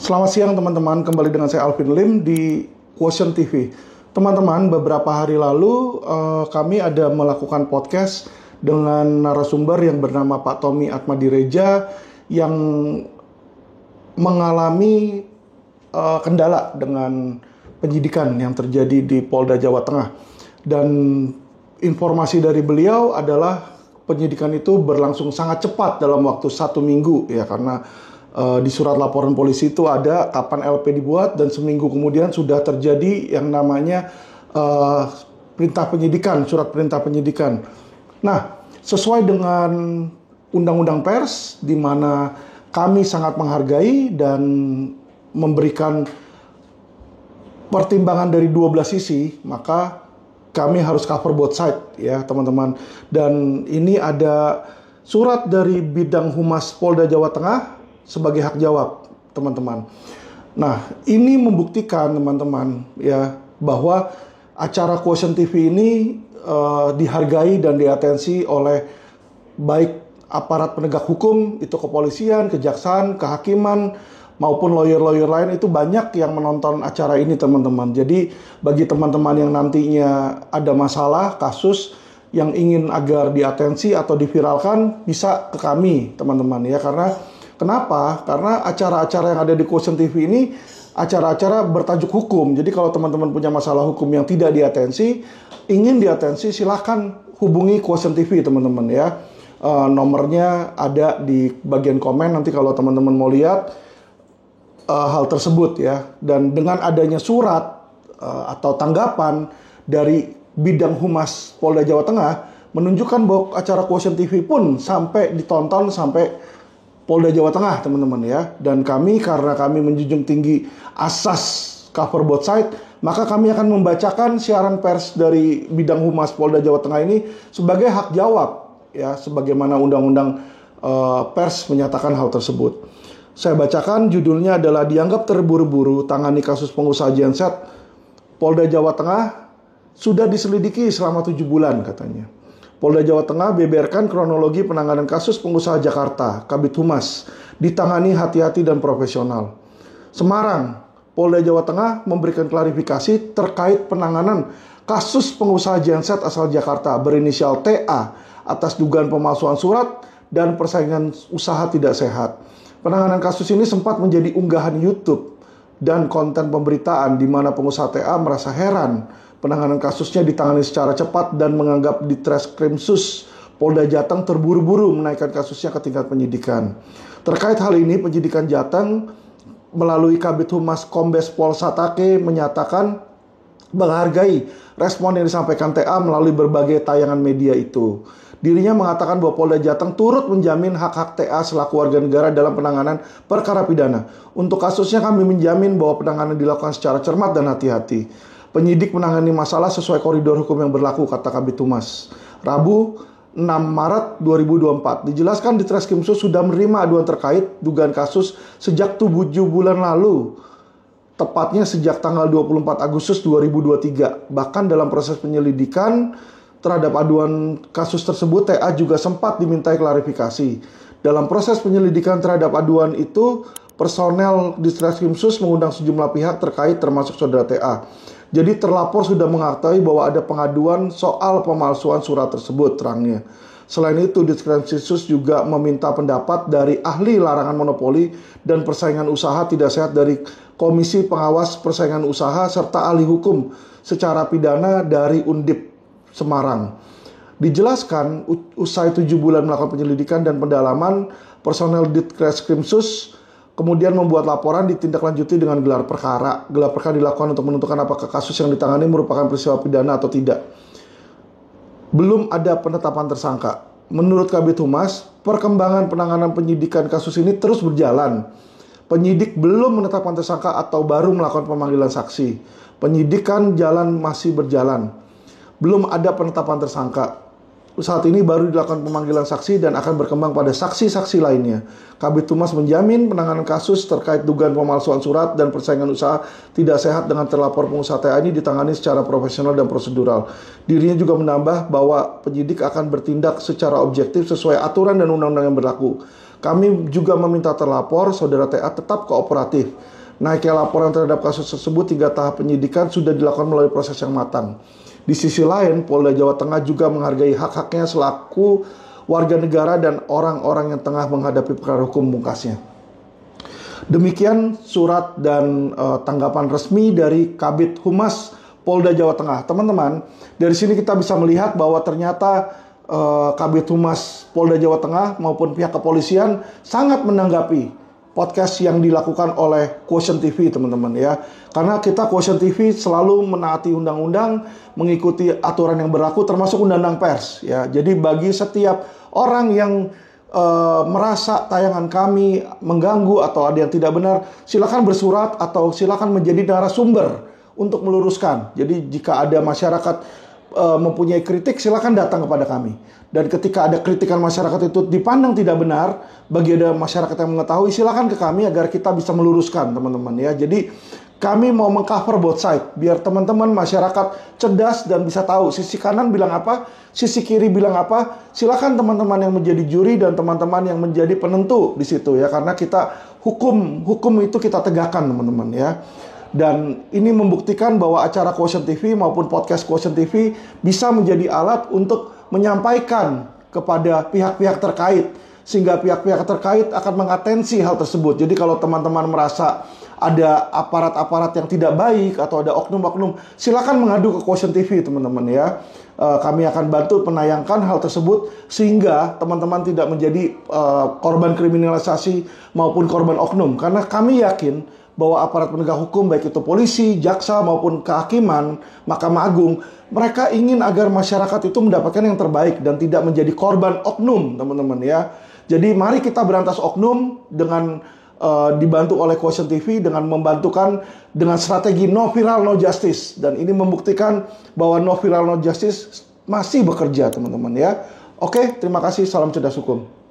Selamat siang teman-teman, kembali dengan saya Alvin Lim di Quotient TV. Teman-teman, beberapa hari lalu kami ada melakukan podcast dengan narasumber yang bernama Pak Tommy Atmadireja yang mengalami kendala dengan penyidikan yang terjadi di Polda Jawa Tengah. Dan informasi dari beliau adalah penyidikan itu berlangsung sangat cepat dalam waktu 1 minggu ya, karena di surat laporan polisi itu ada kapan LP dibuat dan seminggu kemudian sudah terjadi yang namanya perintah penyidikan, surat perintah penyidikan. Nah, sesuai dengan Undang-Undang Pers di mana kami sangat menghargai dan memberikan pertimbangan dari 12 sisi, maka kami harus cover both side ya teman-teman. Dan ini ada surat dari Bidang Humas Polda Jawa Tengah sebagai hak jawab teman-teman. Nah, ini membuktikan teman-teman ya bahwa acara Quotient TV ini dihargai dan diatensi oleh baik aparat penegak hukum, itu kepolisian, kejaksaan, kehakiman, maupun lawyer-lawyer lain. Itu banyak yang menonton acara ini teman-teman. Jadi bagi teman-teman yang nantinya ada masalah, kasus yang ingin agar diatensi atau diviralkan, bisa ke kami teman-teman ya. Kenapa? Karena acara-acara yang ada di Quotient TV ini acara-acara bertajuk hukum. Jadi kalau teman-teman punya masalah hukum yang tidak diatensi, ingin diatensi, silahkan hubungi Quotient TV teman-teman ya. Nomornya ada di bagian komen nanti kalau teman-teman mau lihat hal tersebut ya. Dan dengan adanya surat atau tanggapan dari Bidang Humas Polda Jawa Tengah menunjukkan bahwa acara Quotient TV pun sampai ditonton sampai Polda Jawa Tengah teman-teman ya. Dan karena kami menjunjung tinggi asas cover both side, maka kami akan membacakan siaran pers dari Bidang Humas Polda Jawa Tengah ini sebagai hak jawab ya, sebagaimana Undang-Undang Pers menyatakan hal tersebut. Saya bacakan, judulnya adalah dianggap terburu-buru tangani kasus pengusaha genset Polda Jawa Tengah sudah diselidiki selama 7 bulan katanya. Polda Jawa Tengah beberkan kronologi penanganan kasus pengusaha Jakarta, Kabid Humas, ditangani hati-hati dan profesional. Semarang, Polda Jawa Tengah memberikan klarifikasi terkait penanganan kasus pengusaha genset asal Jakarta berinisial TA atas dugaan pemalsuan surat dan persaingan usaha tidak sehat. Penanganan kasus ini sempat menjadi unggahan YouTube dan konten pemberitaan di mana pengusaha TA merasa heran penanganan kasusnya ditangani secara cepat dan menganggap di Treskrimsus Polda Jateng terburu-buru menaikkan kasusnya ke tingkat penyidikan. Terkait hal ini, penyidikan Jateng melalui Kabid Humas Kombes Pol Satake menyatakan menghargai respon yang disampaikan TA melalui berbagai tayangan media itu. Dirinya mengatakan bahwa Polda Jateng turut menjamin hak-hak TA selaku warga negara dalam penanganan perkara pidana. Untuk kasusnya kami menjamin bahwa penanganan dilakukan secara cermat dan hati-hati. Penyidik menangani masalah sesuai koridor hukum yang berlaku, kata Kabid Humas. Rabu 6 Maret 2024. Dijelaskan di Treskrimsus sudah menerima aduan terkait dugaan kasus sejak 7 bulan lalu. Tepatnya sejak tanggal 24 Agustus 2023. Bahkan dalam proses penyelidikan terhadap aduan kasus tersebut, TA juga sempat dimintai klarifikasi. Dalam proses penyelidikan terhadap aduan itu, personel di Treskrimsus mengundang sejumlah pihak terkait termasuk saudara TA. Jadi terlapor sudah mengetahui bahwa ada pengaduan soal pemalsuan surat tersebut, terangnya. Selain itu, Treskrimsus juga meminta pendapat dari ahli larangan monopoli dan persaingan usaha tidak sehat dari Komisi Pengawas Persaingan Usaha serta ahli hukum secara pidana dari Undip Semarang. Dijelaskan, usai 7 bulan melakukan penyelidikan dan pendalaman, personel Treskrimsus kemudian membuat laporan ditindaklanjuti dengan gelar perkara. Gelar perkara dilakukan untuk menentukan apakah kasus yang ditangani merupakan peristiwa pidana atau tidak. Belum ada penetapan tersangka. Menurut Kabid Humas, perkembangan penanganan penyidikan kasus ini terus berjalan. Penyidik belum menetapkan tersangka atau baru melakukan pemanggilan saksi. Penyidikan masih berjalan. Belum ada penetapan tersangka. Saat ini baru dilakukan pemanggilan saksi dan akan berkembang pada saksi-saksi lainnya. Kabid Humas menjamin penanganan kasus terkait dugaan pemalsuan surat dan persaingan usaha tidak sehat dengan terlapor pengusaha TA ini ditangani secara profesional dan prosedural. Dirinya juga menambah bahwa penyidik akan bertindak secara objektif sesuai aturan dan undang-undang yang berlaku. Kami juga meminta terlapor, Saudara TA, tetap kooperatif. Naiknya laporan terhadap kasus tersebut 3 tahap penyidikan sudah dilakukan melalui proses yang matang. Di sisi lain, Polda Jawa Tengah juga menghargai hak-haknya selaku warga negara dan orang-orang yang tengah menghadapi perkara hukum pungkasnya. Demikian surat dan tanggapan resmi dari Kabid Humas Polda Jawa Tengah. Teman-teman, dari sini kita bisa melihat bahwa ternyata Kabid Humas Polda Jawa Tengah maupun pihak kepolisian sangat menanggapi podcast yang dilakukan oleh Quotient TV, teman-teman ya. Karena kita Quotient TV selalu menaati undang-undang, mengikuti aturan yang berlaku termasuk undang-undang pers ya. Jadi bagi setiap orang yang merasa tayangan kami mengganggu atau ada yang tidak benar, silakan bersurat atau silakan menjadi narasumber untuk meluruskan. Jadi jika ada masyarakat mempunyai kritik, silakan datang kepada kami. Dan ketika ada kritikan masyarakat itu dipandang tidak benar, bagi ada masyarakat yang mengetahui, silakan ke kami agar kita bisa meluruskan, teman-teman ya. Jadi kami mau mengcover both side, biar teman-teman masyarakat cerdas dan bisa tahu sisi kanan bilang apa, sisi kiri bilang apa. Silakan teman-teman yang menjadi juri dan teman-teman yang menjadi penentu di situ ya, karena kita hukum itu kita tegakkan, teman-teman ya. Dan ini membuktikan bahwa acara Quotient TV maupun podcast Quotient TV bisa menjadi alat untuk menyampaikan kepada pihak-pihak terkait, sehingga pihak-pihak terkait akan mengatensi hal tersebut. Jadi kalau teman-teman merasa ada aparat-aparat yang tidak baik atau ada oknum-oknum, silakan mengadu ke Quotient TV, teman-teman ya. Kami akan bantu penayangkan hal tersebut sehingga teman-teman tidak menjadi korban kriminalisasi maupun korban oknum. Karena kami yakin bahwa aparat penegak hukum, baik itu polisi, jaksa, maupun kehakiman, Mahkamah Agung, mereka ingin agar masyarakat itu mendapatkan yang terbaik dan tidak menjadi korban oknum, teman-teman ya. Jadi mari kita berantas oknum dengan dibantu oleh Quotient TV dengan membantukan dengan strategi no viral no justice, dan ini membuktikan bahwa no viral no justice masih bekerja, teman-teman ya. Oke, terima kasih, salam cerdas hukum.